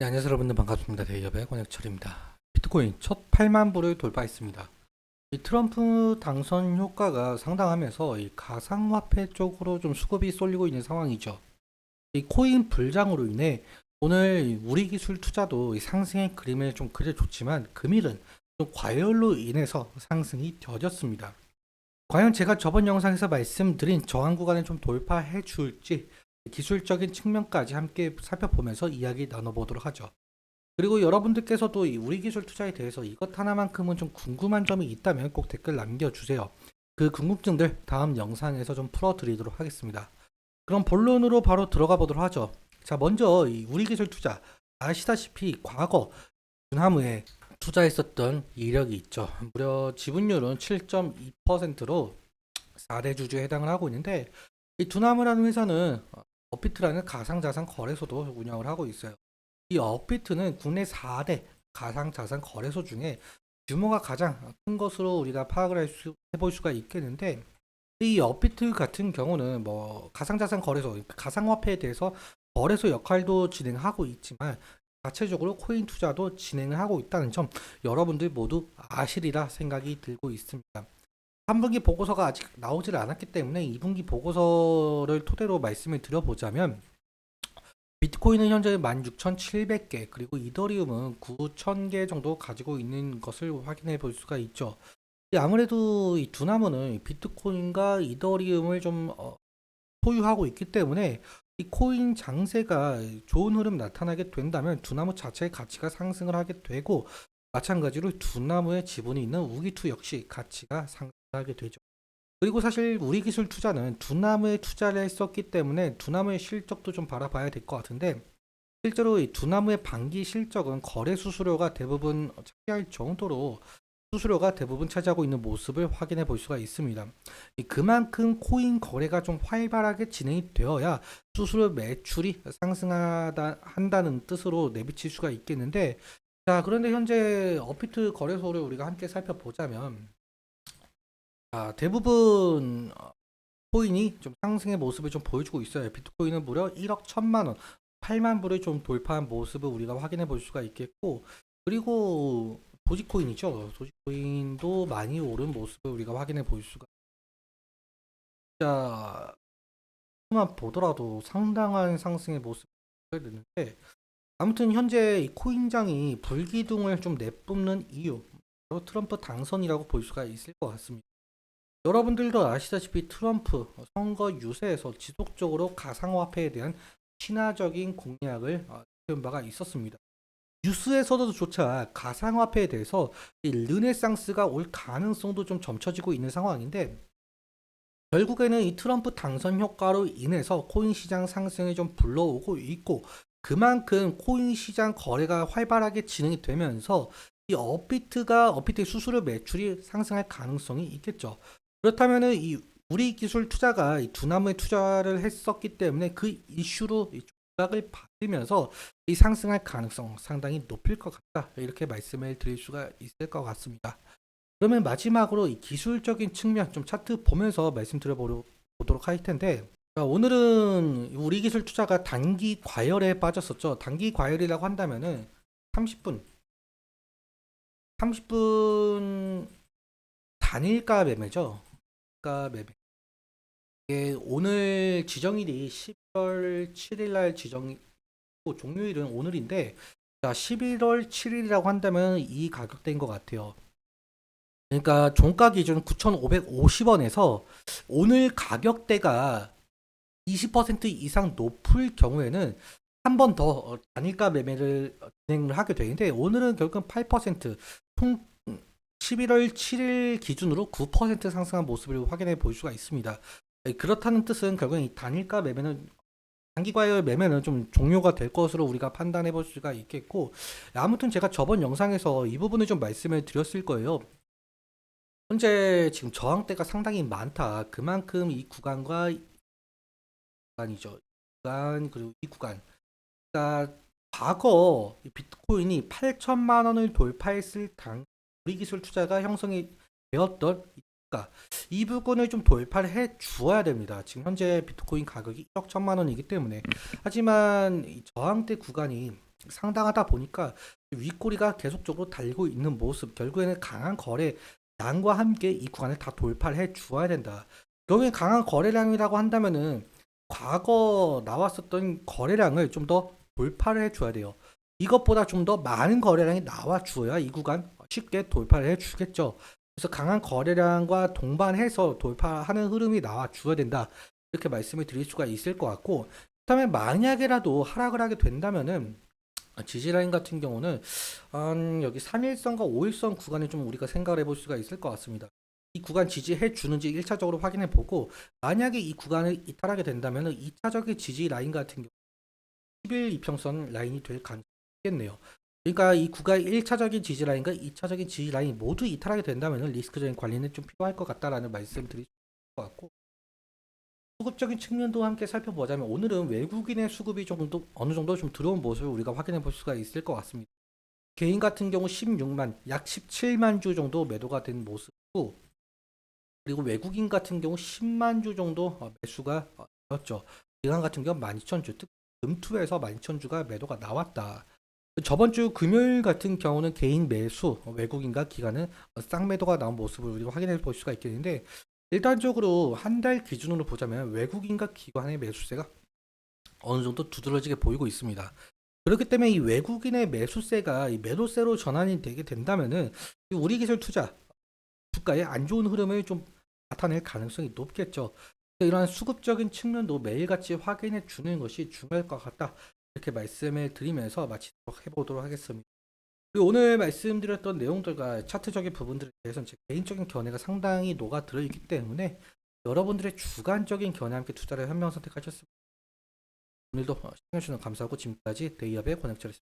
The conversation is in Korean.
네, 안녕하세요 여러분들 반갑습니다. 대기업의 권혁철입니다. 비트코인 첫 8만 불을 돌파했습니다. 이 트럼프 당선 효과가 상당하면서 이 가상화폐 쪽으로 좀 수급이 쏠리고 있는 상황이죠. 이 코인 불장으로 인해 오늘 우리 기술 투자도 이 상승의 그림을 좀 그려줬지만 금일은 좀 과열로 인해서 상승이 더뎠습니다. 과연 제가 저번 영상에서 말씀드린 저항 구간을 좀 돌파해 줄지 기술적인 측면까지 함께 살펴보면서 이야기 나눠보도록 하죠. 그리고 여러분들께서도 이 우리 기술 투자에 대해서 이것 하나만큼은 좀 궁금한 점이 있다면 꼭 댓글 남겨주세요. 그 궁금증들 다음 영상에서 좀 풀어드리도록 하겠습니다. 그럼 본론으로 바로 들어가 보도록 하죠. 자, 먼저 이 우리 기술 투자 아시다시피 과거 준하무에 투자했었던 이력이 있죠. 무려 지분율은 7.2%로 4대 주주에 해당을 하고 있는데 이 두나무라는 회사는 업비트라는 가상자산 거래소도 운영을 하고 있어요. 이 업비트는 국내 4대 가상자산 거래소 중에 규모가 가장 큰 것으로 우리가 파악을 해볼 수가 있겠는데 이 업비트 같은 경우는 뭐 가상자산 거래소, 가상화폐에 대해서 거래소 역할도 진행하고 있지만 자체적으로 코인 투자도 진행을 하고 있다는 점 여러분들 모두 아시리라 생각이 들고 있습니다. 3분기 보고서가 아직 나오질 않았기 때문에 2분기 보고서를 토대로 말씀을 드려보자면 비트코인은 현재 16,700개 그리고 이더리움은 9,000개 정도 가지고 있는 것을 확인해 볼 수가 있죠. 아무래도 이 두나무는 비트코인과 이더리움을 좀 소유하고 있기 때문에 이 코인 장세가 좋은 흐름 나타나게 된다면 두나무 자체의 가치가 상승을 하게 되고 마찬가지로 두나무의 지분이 있는 우기투 역시 가치가 상승하게 되죠. 그리고 사실 우리 기술 투자는 두나무에 투자를 했었기 때문에 두나무의 실적도 좀 바라봐야 될 것 같은데 실제로 이 두나무의 반기 실적은 거래 수수료가 대부분 차지할 정도로 수수료가 대부분 차지하고 있는 모습을 확인해 볼 수가 있습니다. 그만큼 코인 거래가 좀 활발하게 진행이 되어야 수수료 매출이 상승하다 한다는 뜻으로 내비칠 수가 있겠는데 자 그런데 현재 업비트 거래소를 우리가 함께 살펴보자면 대부분 코인이 좀 상승의 모습을 좀 보여주고 있어요. 비트코인은 무려 1억 1천만 원, 8만 불을 좀 돌파한 모습을 우리가 확인해 볼 수가 있겠고, 그리고 도지코인이죠. 도지코인도 많이 오른 모습을 우리가 확인해 볼 수가. 자, 만 보더라도 상당한 상승의 모습을 보여드는데, 아무튼 현재 이 코인장이 불기둥을 좀 내뿜는 이유, 바로 트럼프 당선이라고 볼 수가 있을 것 같습니다. 여러분들도 아시다시피 트럼프 선거 유세에서 지속적으로 가상화폐에 대한 친화적인 공약을 세운 바가 있었습니다. 뉴스에서도 조차 가상화폐에 대해서 이 르네상스가 올 가능성도 좀 점쳐지고 있는 상황인데 결국에는 이 트럼프 당선 효과로 인해서 코인 시장 상승이 좀 불러오고 있고 그만큼 코인 시장 거래가 활발하게 진행이 되면서 이 업비트의 수수료 매출이 상승할 가능성이 있겠죠. 그렇다면은 이 우리 기술 투자가 이 두나무에 투자를 했었기 때문에 그 이슈로 이 조각을 받으면서 이 상승할 가능성 상당히 높을 것 같다. 이렇게 말씀을 드릴 수가 있을 것 같습니다. 그러면 마지막으로 이 기술적인 측면 좀 차트 보면서 말씀드려 보도록 할 텐데 자, 오늘은 우리 기술 투자가 단기 과열에 빠졌었죠. 단기 과열이라고 한다면은 30분 30분 단일가 매매죠. 가 매매. 이게 오늘 지정일이 11월 7일 날 지정이고 종료일은 오늘인데 자, 11월 7일이라고 한다면 이 가격대인 것 같아요. 그러니까 종가 기준 9,550원에서 오늘 가격대가 20% 이상 높을 경우에는 한 번 더 단일가 매매를 진행을 하게 되는데 오늘은 결국은 8%총 11월 7일 기준으로 9% 상승한 모습을 확인해 볼 수가 있습니다. 그렇다는 뜻은 결국엔 이 단일가 매매는 단기 과열 매매는 좀 종료가 될 것으로 우리가 판단해 볼 수가 있겠고 아무튼 제가 저번 영상에서 이 부분을 좀 말씀을 드렸을 거예요. 현재 지금 저항대가 상당히 많다. 그만큼 이 구간과 구간이죠. 구간 그리고 이 구간. 그러니까 과거 비트코인이 8천만 원을 돌파했을 당 우리 기술 투자가 형성이 되었던 이 부분을 좀 돌파를 해 주어야 됩니다. 지금 현재 비트코인 가격이 1억 1천만 원이기 때문에 하지만 이 저항대 구간이 상당하다 보니까 윗꼬리가 계속적으로 달리고 있는 모습, 결국에는 강한 거래량과 함께 이 구간을 다 돌파를 해 주어야 된다. 결국엔 강한 거래량이라고 한다면은 과거 나왔었던 거래량을 좀 더 돌파를 해 줘야 돼요. 이것보다 좀 더 많은 거래량이 나와 주어야 이 구간 쉽게 돌파를 해 주겠죠. 그래서 강한 거래량과 동반해서 돌파하는 흐름이 나와 주어야 된다. 이렇게 말씀을 드릴 수가 있을 것 같고, 그다음에 만약에라도 하락을 하게 된다면은 지지라인 같은 경우는 여기 3일선과 5일선 구간을 좀 우리가 생각을 해볼 수가 있을 것 같습니다. 이 구간 지지해 주는지 1차적으로 확인해 보고, 만약에 이 구간을 이탈하게 된다면 2차적인 지지 라인 같은 경우 10일 이평선 라인이 될 가능성이 있겠네요. 그러니까 이 구간 1차적인 지지 라인과 2차적인 지지 라인 모두 이탈하게 된다면 리스크적인 관리는 좀 필요할 것 같다라는 말씀 드릴 수 있을 것 같고, 수급적인 측면도 함께 살펴보자면 오늘은 외국인의 수급이 정도 어느 정도 좀 들어온 모습을 우리가 확인해 볼 수가 있을 것 같습니다. 개인 같은 경우 16만, 약 17만 주 정도 매도가 된 모습이고, 그리고 외국인 같은 경우 10만 주 정도 매수가 되었죠. 기간 같은 경우 12,000주, 특히 금투에서 12,000주가 매도가 나왔다. 저번 주 금요일 같은 경우는 개인 매수, 외국인과 기관은 쌍매도가 나온 모습을 우리가 확인해 볼 수가 있겠는데, 일단적으로 한 달 기준으로 보자면 외국인과 기관의 매수세가 어느 정도 두드러지게 보이고 있습니다. 그렇기 때문에 이 외국인의 매수세가 이 매도세로 전환이 되게 된다면은 이 우리 기술 투자 주가의 안 좋은 흐름을 좀 나타낼 가능성이 높겠죠. 이러한 수급적인 측면도 매일같이 확인해 주는 것이 중요할 것 같다. 이렇게 말씀을 드리면서 마치도록 해보도록 하겠습니다. 그리고 오늘 말씀드렸던 내용들과 차트적인 부분들에 대해서는 제 개인적인 견해가 상당히 녹아 들어있기 때문에 여러분들의 주관적인 견해 함께 투자를 현명 선택하셨습니다. 오늘도 시청해주셔서 감사하고 지금까지 데이업의 권혁철이었습니다.